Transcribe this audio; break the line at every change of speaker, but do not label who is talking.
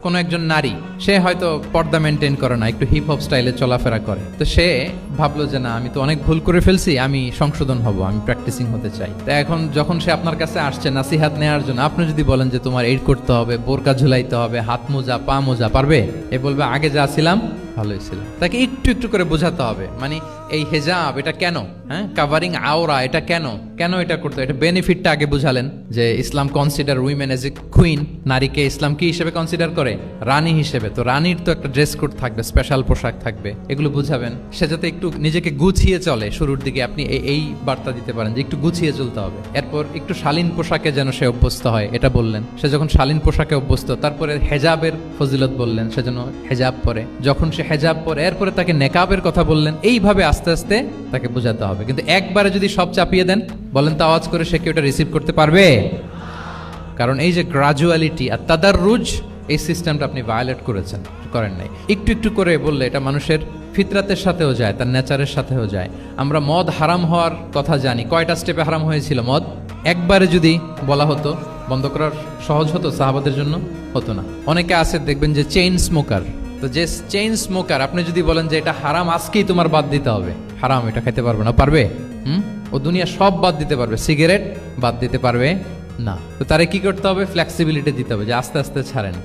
কোনো একজন নারী, সে হয়তো পর্দা মেনটেন করে না, একটু হিপ হপ স্টাইলে চলাফেরা করে, তো সে ভাবলো যে না, আমি তো অনেক ভুল করে ফেলছি, আমি সংশোধন হব, আমি প্র্যাকটিসিং হতে চাই। তো এখন যখন সে আপনার কাছে আসছে নাসিহাত নেওয়ার জন্য, আপনি যদি বলেন যে তোমার এইড করতে হবে, বোরকা ঝুলাইতে হবে, হাত মোজা পা মোজা, পারবে? এ বলবে আগে যা ছিলাম ভালোই ছিল। তাকে একটু একটু করে বোঝাতে হবে, মানে এই হেজাব এটা কেন, হ্যাঁ, কাভারিং আওরা এটা কেন, কেন এটা করতে, এটা বেনিফিটটা আগে বুঝালেন যে Islam consider women as a queen, নারীকে ইসলাম কি হিসেবে কনসিডার করে? রানী হিসেবে। তো রানীর তো একটা ড্রেস কোড থাকবে, স্পেশাল পোশাক থাকবে, এগুলো বুঝাবেন। সে যাতে একটু নিজেকে গুছিয়ে চলে, শুরুর দিকে আপনি এই বার্তা দিতে পারেন যে একটু গুছিয়ে চলতে হবে। এরপর একটু শালীন পোশাকে যেন সে অভ্যস্ত হয়, এটা বললেন। সে যখন শালীন পোশাকে অভ্যস্ত, তারপরে হেজাবের ফজিলত বললেন, সে যেন হেজাব পরে। যখন সে হেজাব পরে, এরপরে তাকে নেকাবের কথা বললেন। এইভাবে আস্তে আস্তে তাকে বোঝাতে হবে। কিন্তু একবারে যদি সব চাপিয়ে দেন, বলেন তো আওয়াজ করে, সে কি ওটা রিসিভ করতে পারবে? কারণ এই যে গ্রাজুয়ালিটি আর তাদাররুজ, এই সিস্টেমটা আপনি ভায়োলেট করেন নাই। একটু একটু করে বললে এটা মানুষের ফিতরাতের সাথেও যায়, তার নেচারের সাথেও যায়। আমরা মদ হারাম হওয়ার কথা জানি, কয়টা স্টেপে হারাম হয়েছিল মদ? একবারে যদি বলা হতো বন্ধ করার সহজ হতো সাহাবাদের জন্য? হতো না। অনেকে আছে দেখবেন যে চেইন স্মোকার, তো যে চেইন স্মোকার, আপনি যদি বলেন যে এটা হারাম, আজকেই তোমার বাদ দিতে হবে, হারাম, এটা খেতে পারবে না, পারবে? ও দুনিয়া সব বাদ দিতে পারবে, সিগারেট বাদ দিতে পারবে না। তো তারে কি করতে হবে? ফ্লেক্সিবিলিটি দিতে হবে যে আস্তে আস্তে ছাড়েন।